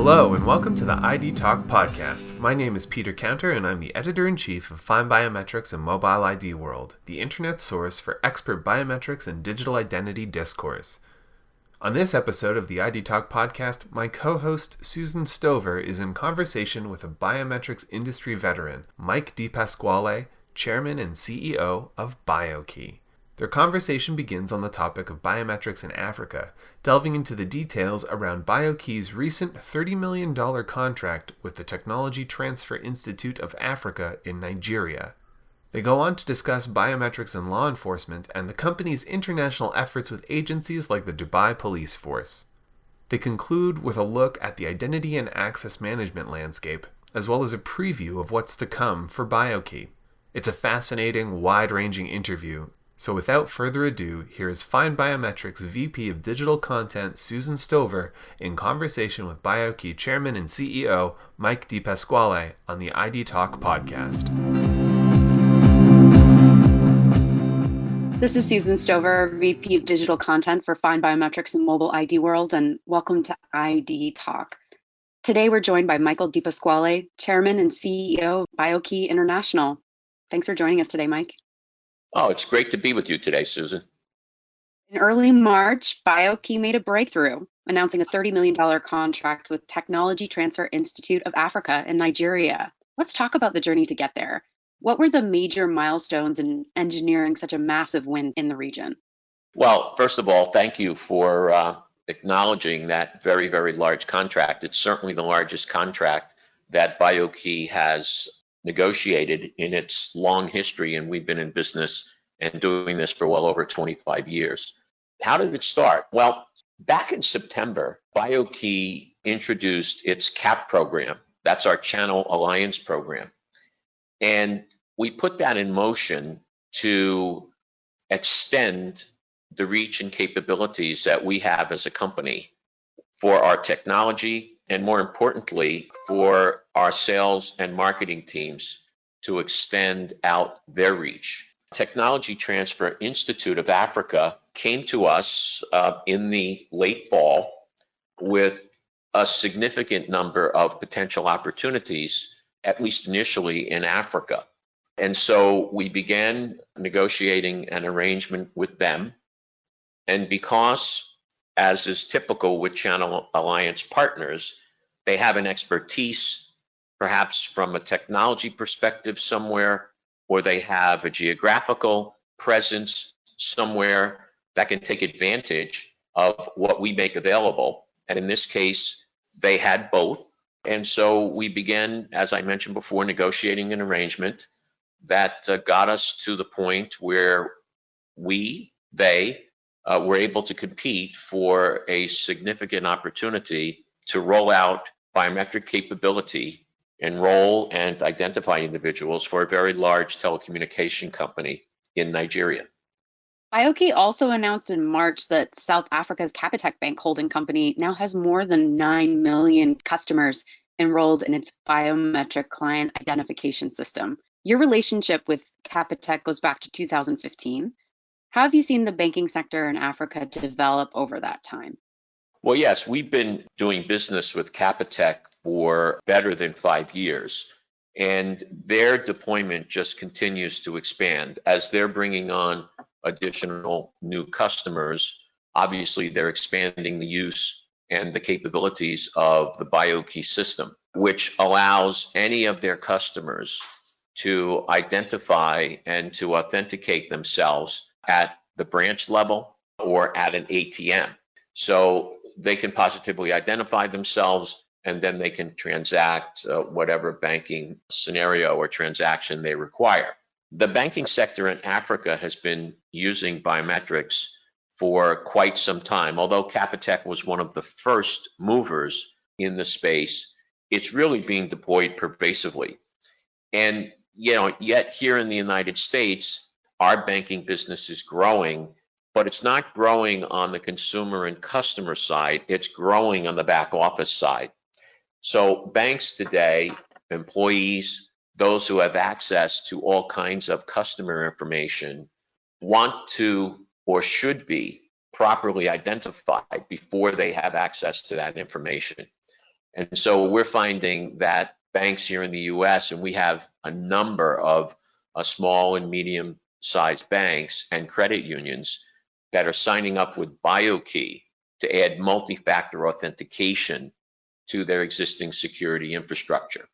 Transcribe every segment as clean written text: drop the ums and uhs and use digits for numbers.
Hello and welcome to the ID Talk podcast. My name is Peter Counter and I'm the editor-in-chief of FindBiometrics and Mobile ID World, the internet source for expert biometrics and digital identity discourse. On this episode of the ID Talk podcast, my co-host Susan Stover is in conversation with a biometrics industry veteran, Mike DePasquale, chairman and CEO of BioKey. Their conversation begins on the topic of biometrics in Africa, delving into the details around BioKey's recent $30 million contract with the Technology Transfer Institute of Africa in Nigeria. They go on to discuss biometrics in law enforcement and the company's international efforts with agencies like the Dubai Police Force. They conclude with a look at the identity and access management landscape, as well as a preview of what's to come for BioKey. It's a fascinating, wide-ranging interview. So without further ado, here is FindBiometrics VP of Digital Content Susan Stover in conversation with BioKey Chairman and CEO Mike DePasquale on the ID Talk podcast. This is Susan Stover, VP of Digital Content for FindBiometrics and Mobile ID World, and welcome to ID Talk. Today we're joined by Michael DePasquale, Chairman and CEO of BioKey International. Thanks for joining us today, Mike. Oh, it's great to be with you today, Susan. In early March, BioKey made a breakthrough, announcing a $30 million contract with Technology Transfer Institute of Africa in Nigeria. Let's talk about the journey to get there. What were the major milestones in engineering such a massive win in the region? Well, first of all, thank you for acknowledging that very, very large contract. It's certainly the largest contract that BioKey has negotiated in its long history, and we've been in business and doing this for well over 25 years. How did it start? Well, back in September, BioKey introduced its CAP program. That's our Channel Alliance program. And we put that in motion to extend the reach and capabilities that we have as a company for our technology, and more importantly, for our sales and marketing teams to extend out their reach. Technology Transfer Institute of Africa came to us in the late fall with a significant number of potential opportunities, at least initially in Africa. And so we began negotiating an arrangement with them. And because, as is typical with Channel Alliance partners, they have an expertise, perhaps from a technology perspective somewhere, or they have a geographical presence somewhere that can take advantage of what we make available. And in this case, they had both. And so we began, as I mentioned before, negotiating an arrangement that got us to the point where they were able to compete for a significant opportunity to roll out biometric capability, enroll and identify individuals for a very large telecommunication company in Nigeria. BioKey also announced in March that South Africa's Capitec Bank holding company now has more than 9 million customers enrolled in its biometric client identification system. Your relationship with Capitec goes back to 2015. How have you seen the banking sector in Africa develop over that time? Well, yes, we've been doing business with Capitec for better than 5 years, and their deployment just continues to expand. As they're bringing on additional new customers, obviously they're expanding the use and the capabilities of the BioKey system, which allows any of their customers to identify and to authenticate themselves at the branch level or at an ATM. So they can positively identify themselves, and then they can transact whatever banking scenario or transaction they require. The banking sector in Africa has been using biometrics for quite some time. Although Capitec was one of the first movers in the space, it's really being deployed pervasively. And yet here in the United States, our banking business is growing, but it's not growing on the consumer and customer side, it's growing on the back office side. So banks today, employees, those who have access to all kinds of customer information, want to or should be properly identified before they have access to that information. And so we're finding that banks here in the US, and we have a number of small and medium sized banks and credit unions that are signing up with BioKey to add multi-factor authentication to their existing security infrastructure.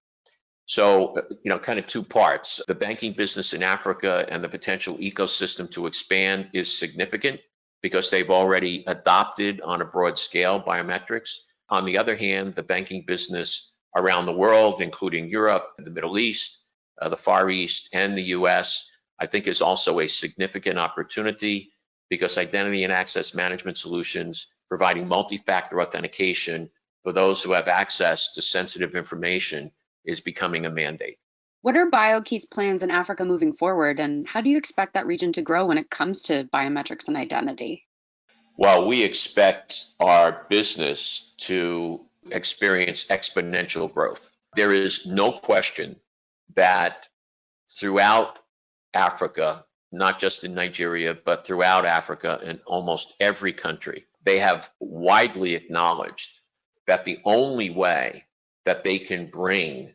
So, kind of two parts. The banking business in Africa and the potential ecosystem to expand is significant because they've already adopted on a broad scale biometrics. On the other hand, the banking business around the world, including Europe, the Middle East, the Far East, and the US, I think is also a significant opportunity because identity and access management solutions providing multi-factor authentication for those who have access to sensitive information is becoming a mandate. What are BioKey's plans in Africa moving forward, and how do you expect that region to grow when it comes to biometrics and identity? Well, we expect our business to experience exponential growth. There is no question that throughout Africa, not just in Nigeria, but throughout Africa and almost every country, they have widely acknowledged that the only way that they can bring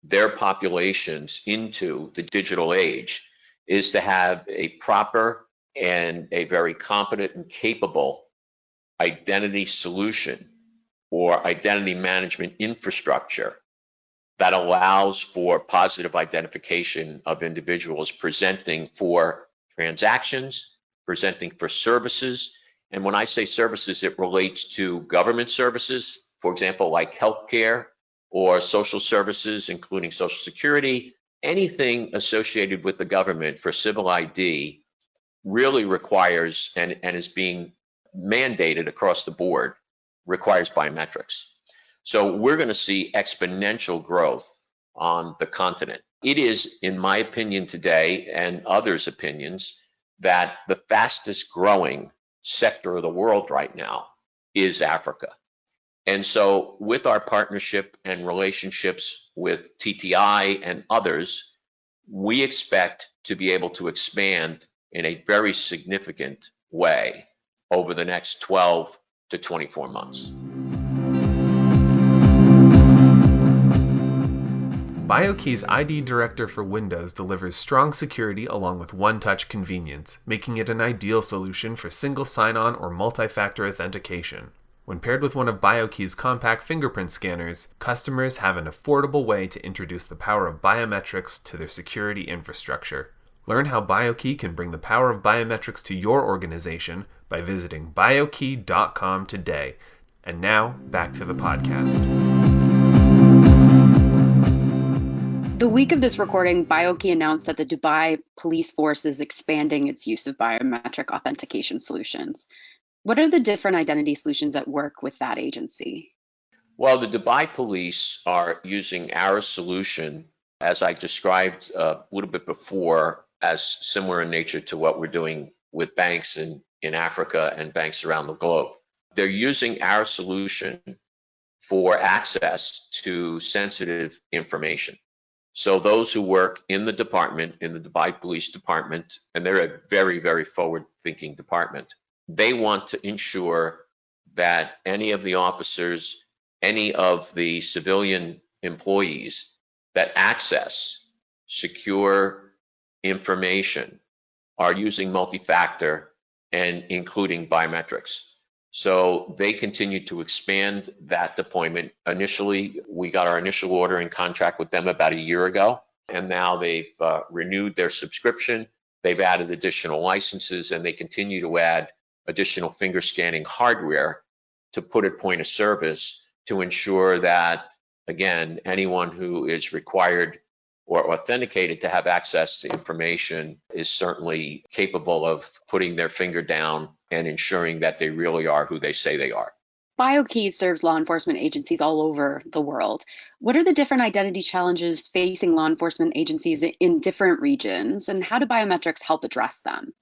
their populations into the digital age is to have a proper and a very competent and capable identity solution or identity management infrastructure that allows for positive identification of individuals presenting for transactions, presenting for services. And when I say services, it relates to government services, for example, like healthcare or social services, including Social Security. Anything associated with the government for civil ID really requires and is being mandated across the board, requires biometrics. So we're going to see exponential growth on the continent. It is, in my opinion today, and others' opinions, that the fastest growing sector of the world right now is Africa. And so with our partnership and relationships with TTI and others, we expect to be able to expand in a very significant way over the next 12 to 24 months. BioKey's ID Director for Windows delivers strong security along with one-touch convenience, making it an ideal solution for single sign-on or multi-factor authentication. When paired with one of BioKey's compact fingerprint scanners, customers have an affordable way to introduce the power of biometrics to their security infrastructure. Learn how BioKey can bring the power of biometrics to your organization by visiting biokey.com today. And now, back to the podcast. The week of this recording, BioKey announced that the Dubai police force is expanding its use of biometric authentication solutions. What are the different identity solutions that work with that agency? Well, the Dubai police are using our solution, as I described a little bit before, as similar in nature to what we're doing with banks in Africa and banks around the globe. They're using our solution for access to sensitive information. So those who work in the department, in the Dubai Police Department, and they're a very, very forward-thinking department, they want to ensure that any of the officers, any of the civilian employees that access secure information are using multi-factor and including biometrics. So they continue to expand that deployment. Initially, we got our initial order and contract with them about a year ago, and now they've renewed their subscription. They've added additional licenses, and they continue to add additional finger scanning hardware to put at point of service to ensure that, again, anyone who is required or authenticated to have access to information is certainly capable of putting their finger down and ensuring that they really are who they say they are. BioKey serves law enforcement agencies all over the world. What are the different identity challenges facing law enforcement agencies in different regions, and how do biometrics help address them?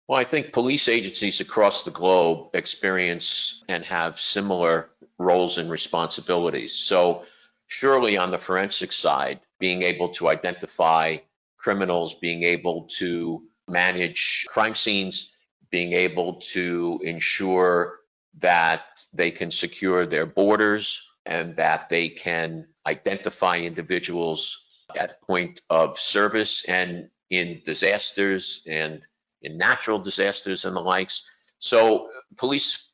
Well, I think police agencies across the globe experience and have similar roles and responsibilities. So surely on the forensic side, being able to identify criminals, being able to manage crime scenes, being able to ensure that they can secure their borders and that they can identify individuals at point of service and in disasters and in natural disasters and the likes. So police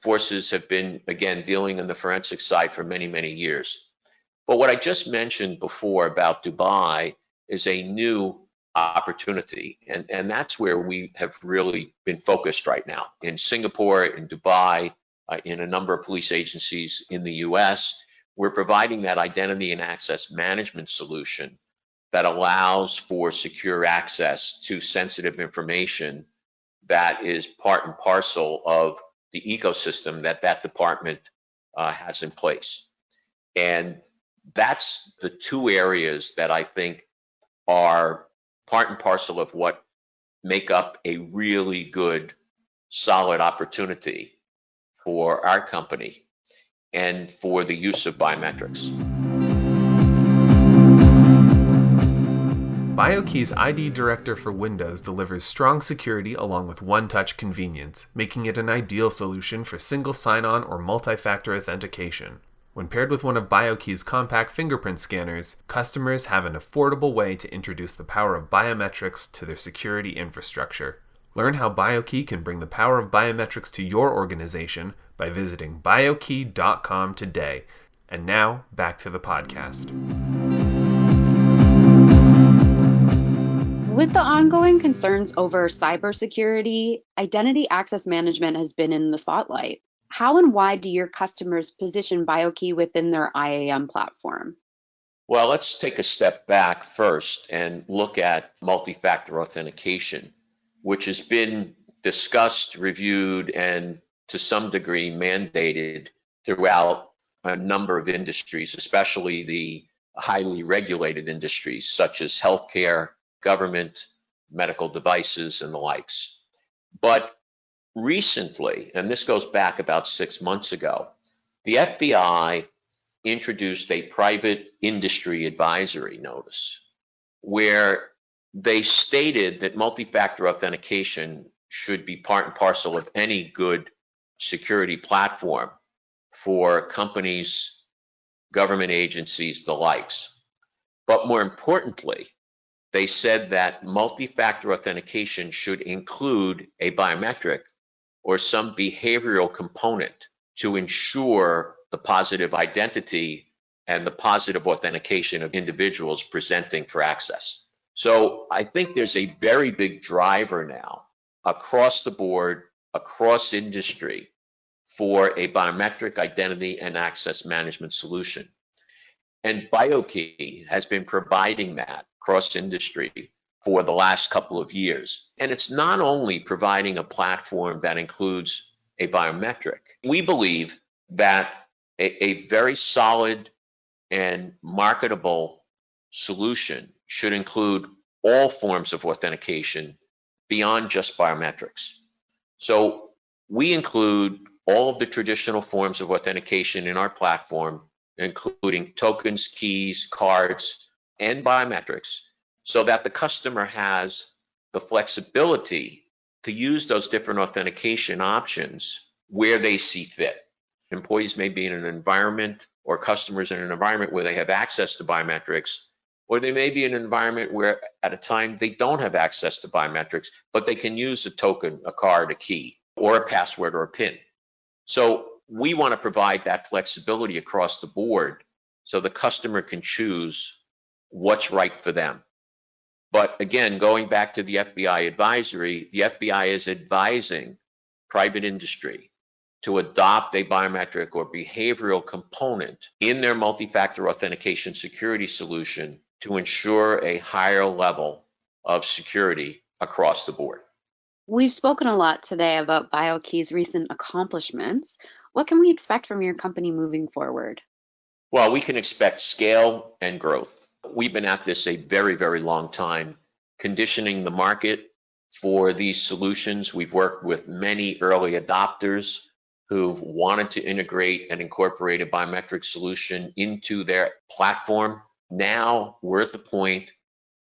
forces have been, again, dealing in the forensic side for many, many years. But what I just mentioned before about Dubai is a new opportunity. And that's where we have really been focused right now. In Singapore, in Dubai, in a number of police agencies in the US, we're providing that identity and access management solution that allows for secure access to sensitive information that is part and parcel of the ecosystem that that department has in place. And that's the two areas that I think are part and parcel of what make up a really good, solid opportunity for our company and for the use of biometrics. BioKey's ID Director for Windows delivers strong security along with one-touch convenience, making it an ideal solution for single sign-on or multi-factor authentication. When paired with one of BioKey's compact fingerprint scanners, customers have an affordable way to introduce the power of biometrics to their security infrastructure. Learn how BioKey can bring the power of biometrics to your organization by visiting biokey.com today. And now, back to the podcast. With the ongoing concerns over cybersecurity, identity access management has been in the spotlight. How and why do your customers position BioKey within their IAM platform? Well, let's take a step back first and look at multi-factor authentication, which has been discussed, reviewed, and to some degree mandated throughout a number of industries, especially the highly regulated industries such as healthcare, government, medical devices, and the likes. But recently, and this goes back about 6 months ago, the FBI introduced a private industry advisory notice where they stated that multi-factor authentication should be part and parcel of any good security platform for companies, government agencies, the likes. But more importantly, they said that multi-factor authentication should include a biometric or some behavioral component to ensure the positive identity and the positive authentication of individuals presenting for access. So I think there's a very big driver now across the board, across industry, for a biometric identity and access management solution. And BioKey has been providing that across industry for the last couple of years. And it's not only providing a platform that includes a biometric. We believe that a very solid and marketable solution should include all forms of authentication beyond just biometrics. So we include all of the traditional forms of authentication in our platform, including tokens, keys, cards, and biometrics, so that the customer has the flexibility to use those different authentication options where they see fit. Employees may be in an environment, or customers in an environment where they have access to biometrics, or they may be in an environment where at a time they don't have access to biometrics, but they can use a token, a card, a key, or a password or a PIN. So we want to provide that flexibility across the board so the customer can choose what's right for them. But again, going back to the FBI advisory, the FBI is advising private industry to adopt a biometric or behavioral component in their multi-factor authentication security solution to ensure a higher level of security across the board. We've spoken a lot today about BioKey's recent accomplishments. What can we expect from your company moving forward? Well, we can expect scale and growth. We've been at this a very, very long time, conditioning the market for these solutions. We've worked with many early adopters who've wanted to integrate and incorporate a biometric solution into their platform. Now we're at the point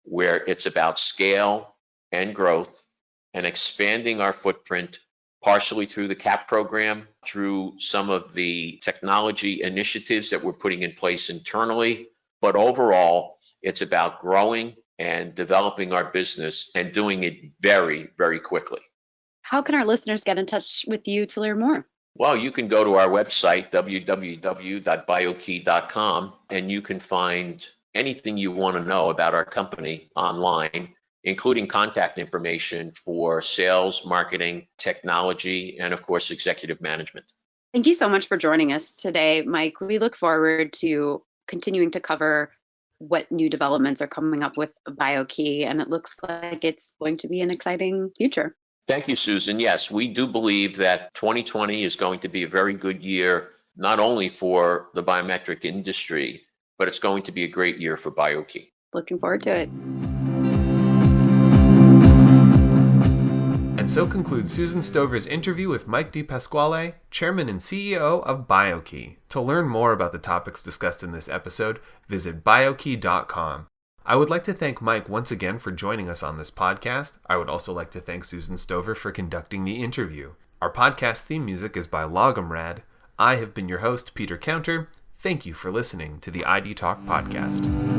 where it's about scale and growth and expanding our footprint partially through the CAP program, through some of the technology initiatives that we're putting in place internally. But overall, it's about growing and developing our business and doing it very, very quickly. How can our listeners get in touch with you to learn more? Well, you can go to our website, www.biokey.com, and you can find anything you want to know about our company online, including contact information for sales, marketing, technology, and of course, executive management. Thank you so much for joining us today, Mike. We look forward to continuing to cover what new developments are coming up with BioKey, and it looks like it's going to be an exciting future. Thank you, Susan. Yes, we do believe that 2020 is going to be a very good year, not only for the biometric industry, but it's going to be a great year for BioKey. Looking forward to it. And so concludes Susan Stover's interview with Mike DePasquale, Chairman and CEO of BioKey. To learn more about the topics discussed in this episode, visit biokey.com. I would like to thank Mike once again for joining us on this podcast. I would also like to thank Susan Stover for conducting the interview. Our podcast theme music is by Logomrad. I have been your host, Peter Counter. Thank you for listening to the ID Talk podcast.